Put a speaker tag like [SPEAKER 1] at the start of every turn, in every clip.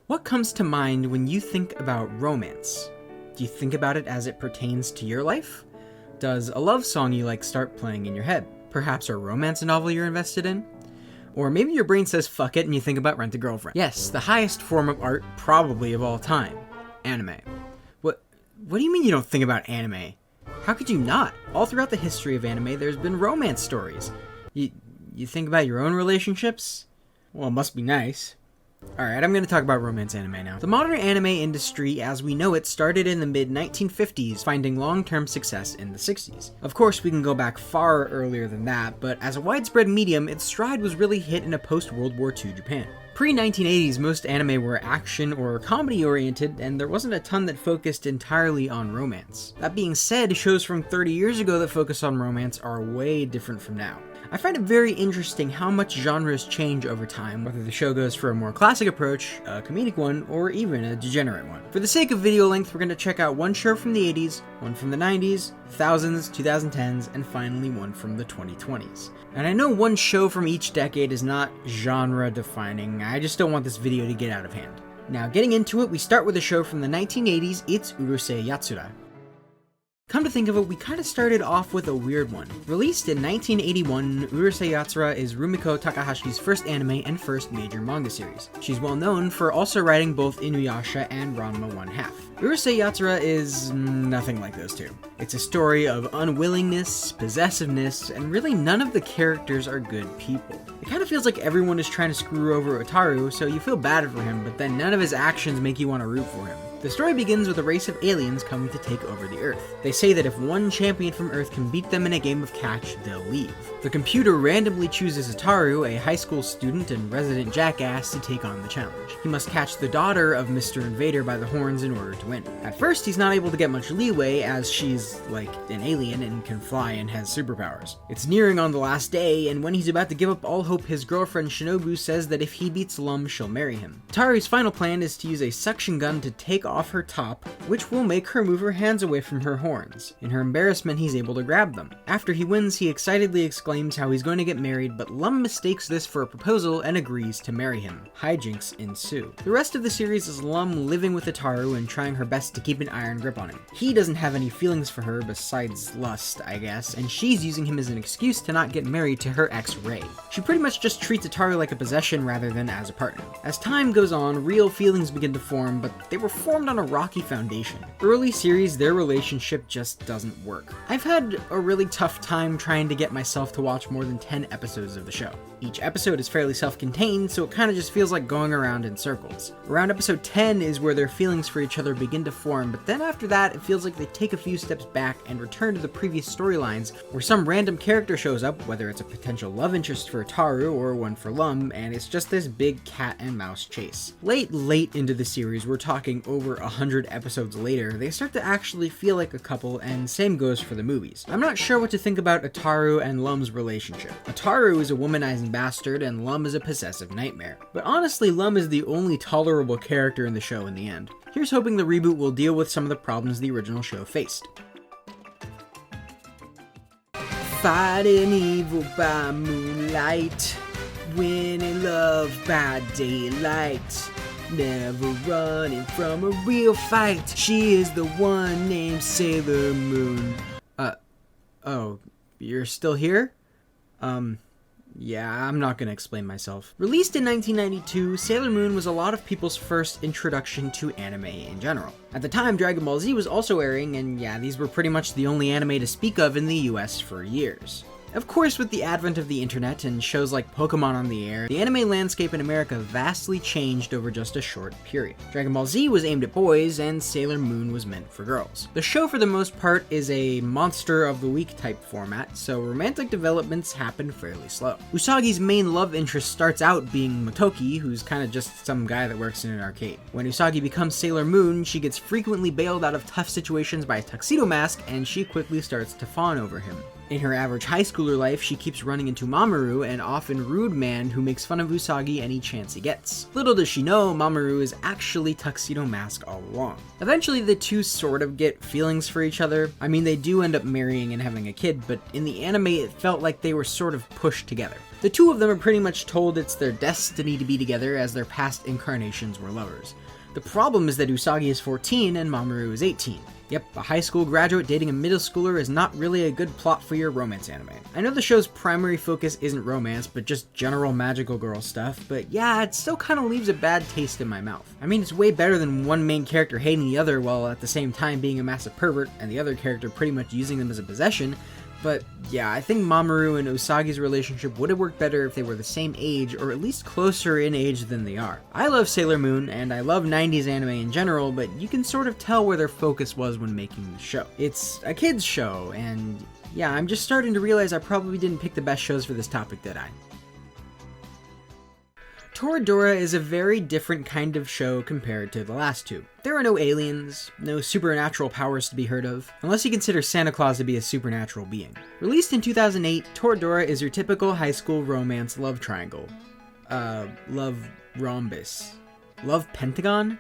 [SPEAKER 1] What comes to mind when you think about romance? Do you think about it as it pertains to your life? Does a love song you like start playing in your head? Perhaps a romance novel you're invested in? Or maybe your brain says fuck it and you think about Rent a Girlfriend. Yes, the highest form of art probably of all time. Anime. What do you mean you don't think about anime? How could you not? All throughout the history of anime, there's been romance stories. You think about your own relationships? Well, it must be nice. Alright, I'm going to talk about romance anime now. The modern anime industry as we know it started in the mid-1950s, finding long-term success in the 60s. Of course, we can go back far earlier than that, but as a widespread medium, its stride was really hit in a post-World War II Japan. Pre-1980s, most anime were action or comedy-oriented, and there wasn't a ton that focused entirely on romance. That being said, shows from 30 years ago that focus on romance are way different from now. I find it very interesting how much genres change over time, whether the show goes for a more classic approach, a comedic one, or even a degenerate one. For the sake of video length, we're going to check out one show from the 80s, one from the 90s, 2000s, 2010s, and finally one from the 2020s. And I know one show from each decade is not genre defining, I just don't want this video to get out of hand. Now getting into it, we start with a show from the 1980s, it's Urusei Yatsura. Come to think of it, we kinda started off with a weird one. Released in 1981, Urusei Yatsura is Rumiko Takahashi's first anime and first major manga series. She's well known for also writing both Inuyasha and Ranma 1/2. Urusei Yatsura is nothing like those two. It's a story of unwillingness, possessiveness, and really none of the characters are good people. It kinda feels like everyone is trying to screw over Otaru, so you feel bad for him, but then none of his actions make you want to root for him. The story begins with a race of aliens coming to take over the Earth. They say that if one champion from Earth can beat them in a game of catch, they'll leave. The computer randomly chooses Otaru, a high school student and resident jackass, to take on the challenge. He must catch the daughter of Mr. Invader by the horns in order to win. At first, he's not able to get much leeway as she's, like, an alien and can fly and has superpowers. It's nearing on the last day, and when he's about to give up all hope, his girlfriend Shinobu says that if he beats Lum, she'll marry him. Otaru's final plan is to use a suction gun to take off her top, which will make her move her hands away from her horns. In her embarrassment, he's able to grab them. After he wins, he excitedly exclaims how he's going to get married, but Lum mistakes this for a proposal and agrees to marry him. Hijinks ensue. The rest of the series is Lum living with Otaru and trying her best to keep an iron grip on him. He doesn't have any feelings for her besides lust, I guess, and she's using him as an excuse to not get married to her ex Rei. She pretty much just treats Otaru like a possession rather than as a partner. As time goes on, real feelings begin to form, but they were formed on a rocky foundation. Early series, their relationship just doesn't work. I've had a really tough time trying to get myself to watch more than 10 episodes of the show. Each episode is fairly self-contained, so it kind of just feels like going around in circles. Around episode 10 is where their feelings for each other begin to form, but then after that, it feels like they take a few steps back and return to the previous storylines where some random character shows up, whether it's a potential love interest for Otaru or one for Lum, and it's just this big cat and mouse chase. Late into the series, we're talking over 100 episodes later, they start to actually feel like a couple, and same goes for the movies. I'm not sure what to think about Otaru and Lum's relationship. Otaru is a womanizing bastard, and Lum is a possessive nightmare. But honestly, Lum is the only tolerable character in the show in the end. Here's hoping the reboot will deal with some of the problems the original show faced. Fighting evil by moonlight, winning love by daylight. Never running from a real fight. She is the one named Sailor Moon. Oh, you're still here? Yeah, I'm not gonna explain myself. Released in 1992, Sailor Moon was a lot of people's first introduction to anime in general. At the time, Dragon Ball Z was also airing, and yeah, these were pretty much the only anime to speak of in the US for years. Of course, with the advent of the internet and shows like Pokemon on the air, the anime landscape in America vastly changed over just a short period. Dragon Ball Z was aimed at boys, and Sailor Moon was meant for girls. The show, for the most part, is a monster of the week type format, so romantic developments happen fairly slow. Usagi's main love interest starts out being Motoki, who's kinda just some guy that works in an arcade. When Usagi becomes Sailor Moon, she gets frequently bailed out of tough situations by a tuxedo mask, and she quickly starts to fawn over him. In her average high schooler life, she keeps running into Mamoru, an often rude man who makes fun of Usagi any chance he gets. Little does she know, Mamoru is actually Tuxedo Mask all along. Eventually, the two sort of get feelings for each other. I mean, they do end up marrying and having a kid, but in the anime, it felt like they were sort of pushed together. The two of them are pretty much told it's their destiny to be together as their past incarnations were lovers. The problem is that Usagi is 14 and Mamoru is 18. Yep, a high school graduate dating a middle schooler is not really a good plot for your romance anime. I know the show's primary focus isn't romance, but just general magical girl stuff, but yeah, it still kind of leaves a bad taste in my mouth. I mean, it's way better than one main character hating the other while at the same time being a massive pervert, and the other character pretty much using them as a possession. But yeah, I think Mamoru and Usagi's relationship would have worked better if they were the same age, or at least closer in age than they are. I love Sailor Moon, and I love 90s anime in general, but you can sort of tell where their focus was when making the show. It's a kid's show, and yeah, I'm just starting to realize I probably didn't pick the best shows for this topic, did I? Toradora is a very different kind of show compared to the last two. There are no aliens, no supernatural powers to be heard of, unless you consider Santa Claus to be a supernatural being. Released in 2008, Toradora is your typical high school romance love triangle. Love rhombus. Love pentagon?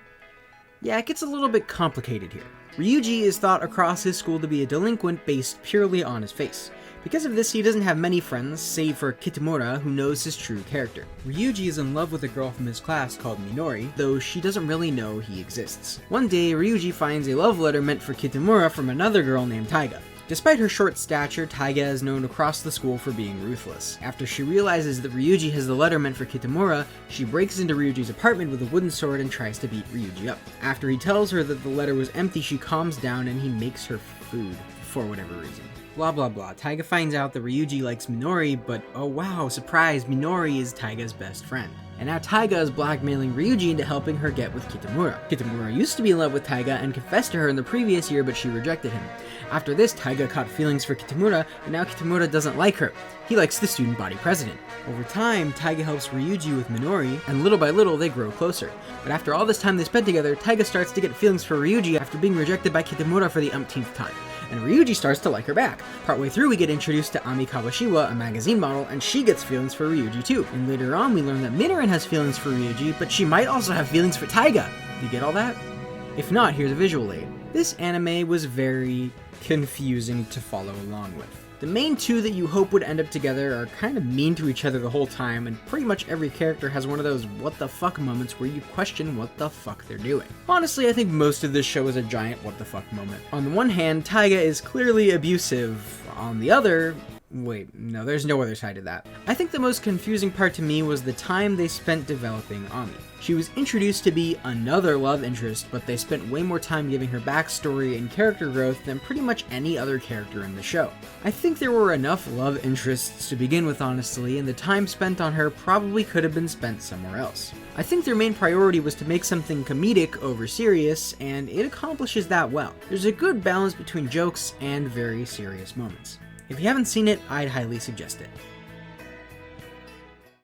[SPEAKER 1] Yeah, it gets a little bit complicated here. Ryuji is thought across his school to be a delinquent based purely on his face. Because of this, he doesn't have many friends, save for Kitamura, who knows his true character. Ryuji is in love with a girl from his class called Minori, though she doesn't really know he exists. One day, Ryuji finds a love letter meant for Kitamura from another girl named Taiga. Despite her short stature, Taiga is known across the school for being ruthless. After she realizes that Ryuji has the letter meant for Kitamura, she breaks into Ryuji's apartment with a wooden sword and tries to beat Ryuji up. After he tells her that the letter was empty, she calms down and he makes her food, for whatever reason. Blah blah blah. Taiga finds out that Ryuji likes Minori, but oh wow, surprise, Minori is Taiga's best friend. And now Taiga is blackmailing Ryuji into helping her get with Kitamura. Kitamura used to be in love with Taiga and confessed to her in the previous year, but she rejected him. After this, Taiga caught feelings for Kitamura, and now Kitamura doesn't like her. He likes the student body president. Over time, Taiga helps Ryuji with Minori, and little by little they grow closer. But after all this time they spent together, Taiga starts to get feelings for Ryuji after being rejected by Kitamura for the umpteenth time. And Ryuji starts to like her back. Partway through, we get introduced to Ami Kawashiwa, a magazine model, and she gets feelings for Ryuji too. And later on, we learn that Minoran has feelings for Ryuji, but she might also have feelings for Taiga. Do you get all that? If not, here's a visual aid. This anime was very confusing to follow along with. The main two that you hope would end up together are kind of mean to each other the whole time, and pretty much every character has one of those what the fuck moments where you question what the fuck they're doing. Honestly, I think most of this show is a giant what the fuck moment. On the one hand, Taiga is clearly abusive. On the other, wait, no, there's no other side to that. I think the most confusing part to me was the time they spent developing Ami. She was introduced to be another love interest, but they spent way more time giving her backstory and character growth than pretty much any other character in the show. I think there were enough love interests to begin with, honestly, and the time spent on her probably could have been spent somewhere else. I think their main priority was to make something comedic over serious, and it accomplishes that well. There's a good balance between jokes and very serious moments. If you haven't seen it, I'd highly suggest it.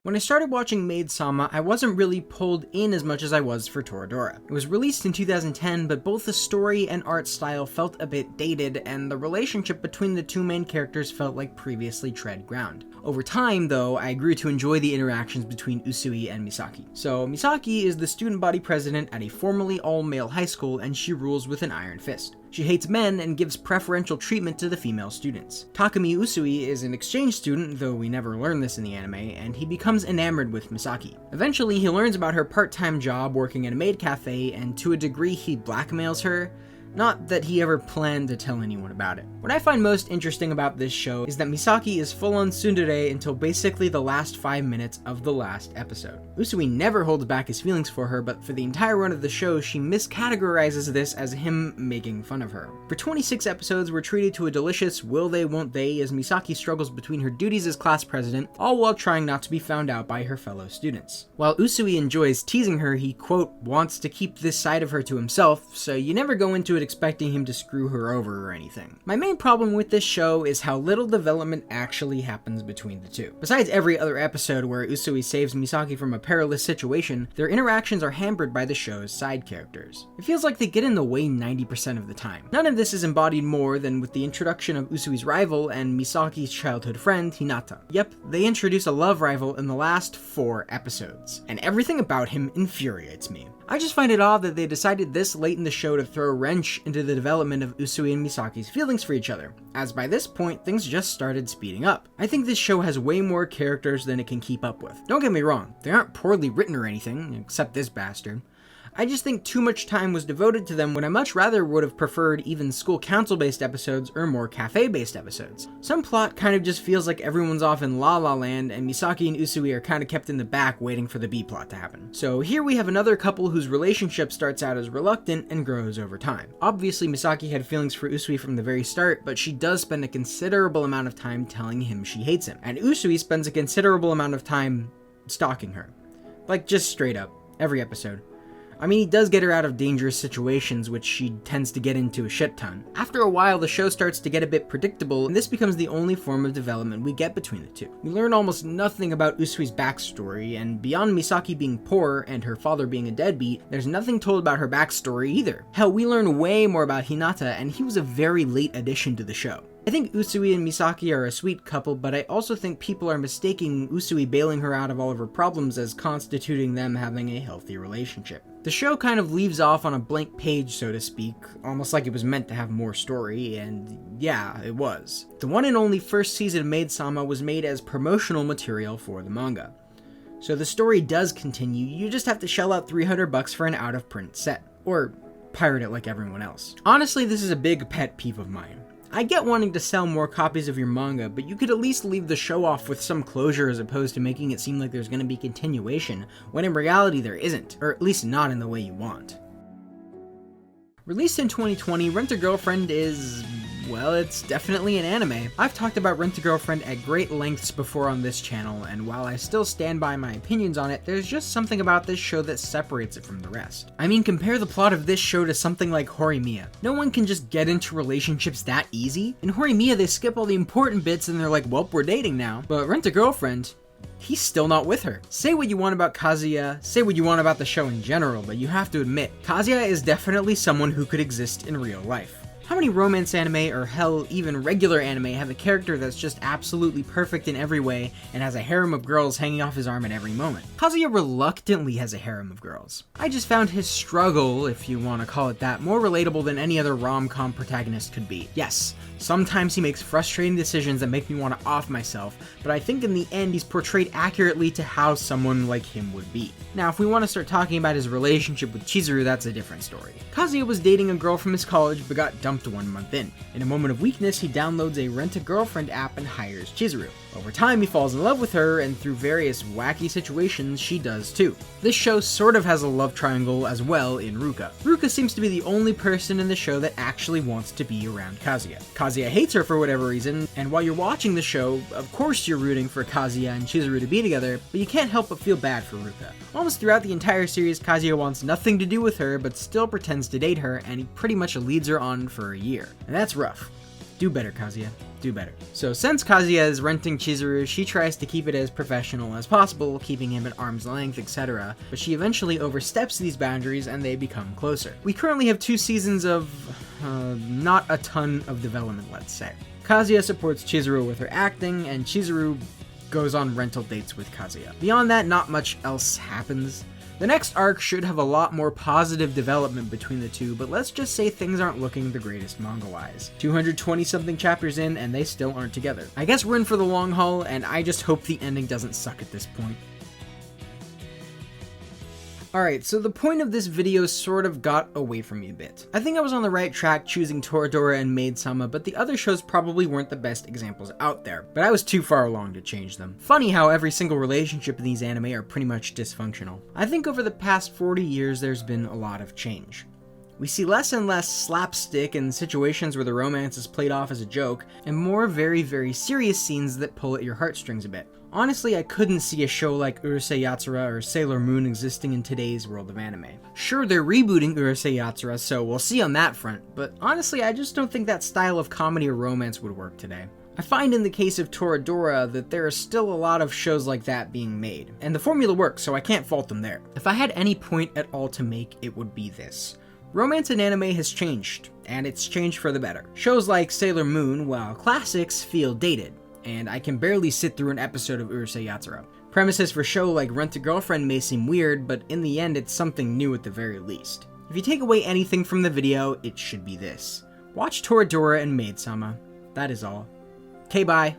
[SPEAKER 1] When I started watching Maid-sama, I wasn't really pulled in as much as I was for Toradora. It was released in 2010, but both the story and art style felt a bit dated, and the relationship between the two main characters felt like previously tread ground. Over time, though, I grew to enjoy the interactions between Usui and Misaki. So, Misaki is the student body president at a formerly all-male high school, and she rules with an iron fist. She hates men and gives preferential treatment to the female students. Takumi Usui is an exchange student, though we never learn this in the anime, and he becomes enamored with Misaki. Eventually, he learns about her part-time job working at a maid cafe, and to a degree he blackmails her. Not that he ever planned to tell anyone about it. What I find most interesting about this show is that Misaki is full-on tsundere until basically the last 5 minutes of the last episode. Usui never holds back his feelings for her, but for the entire run of the show, she miscategorizes this as him making fun of her. For 26 episodes, we're treated to a delicious will they won't they as Misaki struggles between her duties as class president, all while trying not to be found out by her fellow students. While Usui enjoys teasing her, he, quote, wants to keep this side of her to himself, so you never go into it expecting him to screw her over or anything. My main problem with this show is how little development actually happens between the two. Besides every other episode where Usui saves Misaki from a perilous situation, their interactions are hampered by the show's side characters. It feels like they get in the way 90% of the time. None of this is embodied more than with the introduction of Usui's rival and Misaki's childhood friend, Hinata. Yep, they introduce a love rival in the last 4 episodes, and everything about him infuriates me. I just find it odd that they decided this late in the show to throw a wrench much into the development of Usui and Misaki's feelings for each other, as by this point, things just started speeding up. I think this show has way more characters than it can keep up with. Don't get me wrong, they aren't poorly written or anything, except this bastard. I just think too much time was devoted to them when I much rather would have preferred even school council-based episodes or more cafe-based episodes. Some plot kind of just feels like everyone's off in La La Land and Misaki and Usui are kind of kept in the back waiting for the B-plot to happen. So here we have another couple whose relationship starts out as reluctant and grows over time. Obviously Misaki had feelings for Usui from the very start, but she does spend a considerable amount of time telling him she hates him. And Usui spends a considerable amount of time stalking her. Like, just straight up, every episode. I mean, he does get her out of dangerous situations, which she tends to get into a shit ton. After a while, the show starts to get a bit predictable, and this becomes the only form of development we get between the two. We learn almost nothing about Usui's backstory, and beyond Misaki being poor and her father being a deadbeat, there's nothing told about her backstory either. Hell, we learn way more about Hinata, and he was a very late addition to the show. I think Usui and Misaki are a sweet couple, but I also think people are mistaking Usui bailing her out of all of her problems as constituting them having a healthy relationship. The show kind of leaves off on a blank page, so to speak, almost like it was meant to have more story, and yeah, it was. The one and only first season of Maid-sama was made as promotional material for the manga. So the story does continue, you just have to shell out $300 for an out-of-print set. Or pirate it like everyone else. Honestly, this is a big pet peeve of mine. I get wanting to sell more copies of your manga, but you could at least leave the show off with some closure as opposed to making it seem like there's going to be continuation, when in reality there isn't, or at least not in the way you want. Released in 2020, Rent-A-Girlfriend is, well, it's definitely an anime. I've talked about Rent-A-Girlfriend at great lengths before on this channel, and while I still stand by my opinions on it, there's just something about this show that separates it from the rest. I mean, compare the plot of this show to something like Horimiya. No one can just get into relationships that easy. In Horimiya, they skip all the important bits and they're like, well, we're dating now. But Rent-A-Girlfriend, he's still not with her. Say what you want about Kazuya, say what you want about the show in general, but you have to admit, Kazuya is definitely someone who could exist in real life. How many romance anime, or hell, even regular anime, have a character that's just absolutely perfect in every way and has a harem of girls hanging off his arm at every moment? Kazuya reluctantly has a harem of girls. I just found his struggle, if you want to call it that, more relatable than any other rom-com protagonist could be. Yes, sometimes he makes frustrating decisions that make me want to off myself, but I think in the end he's portrayed accurately to how someone like him would be. Now, if we want to start talking about his relationship with Chizuru, that's a different story. Kazuya was dating a girl from his college, but got dumped 1 month in. In a moment of weakness, he downloads a Rent-A-Girlfriend app and hires Chizuru. Over time, he falls in love with her, and through various wacky situations, she does too. This show sort of has a love triangle as well in Ruka. Ruka seems to be the only person in the show that actually wants to be around Kazuya. Kazuya hates her for whatever reason, and while you're watching the show, of course you're rooting for Kazuya and Chizuru to be together, but you can't help but feel bad for Ruka. Almost throughout the entire series, Kazuya wants nothing to do with her, but still pretends to date her, and he pretty much leads her on for a year. And that's rough. Do better, Kazuya. Do better. So since Kazuya is renting Chizuru, she tries to keep it as professional as possible, keeping him at arm's length, etc. But she eventually oversteps these boundaries and they become closer. We currently have 2 seasons of, not a ton of development, let's say. Kazuya supports Chizuru with her acting, and Chizuru goes on rental dates with Kazuya. Beyond that, not much else happens. The next arc should have a lot more positive development between the two, but let's just say things aren't looking the greatest manga-wise. 220-something chapters in, and they still aren't together. I guess we're in for the long haul, and I just hope the ending doesn't suck at this point. Alright, so the point of this video sort of got away from me a bit. I think I was on the right track choosing Toradora and Maid-sama, but the other shows probably weren't the best examples out there, but I was too far along to change them. Funny how every single relationship in these anime are pretty much dysfunctional. I think over the past 40 years there's been a lot of change. We see less and less slapstick and situations where the romance is played off as a joke, and more very, very serious scenes that pull at your heartstrings a bit. Honestly, I couldn't see a show like Urusei Yatsura or Sailor Moon existing in today's world of anime. Sure, they're rebooting Urusei Yatsura, so we'll see on that front, but honestly, I just don't think that style of comedy or romance would work today. I find in the case of Toradora that there are still a lot of shows like that being made, and the formula works, so I can't fault them there. If I had any point at all to make, it would be this. Romance in anime has changed, and it's changed for the better. Shows like Sailor Moon, while classics, feel dated, and I can barely sit through an episode of Urusei Yatsura. Premises for show like Rent-A-Girlfriend may seem weird, but in the end it's something new at the very least. If you take away anything from the video, it should be this. Watch Toradora and Maid-sama. That is all. Okay, bye.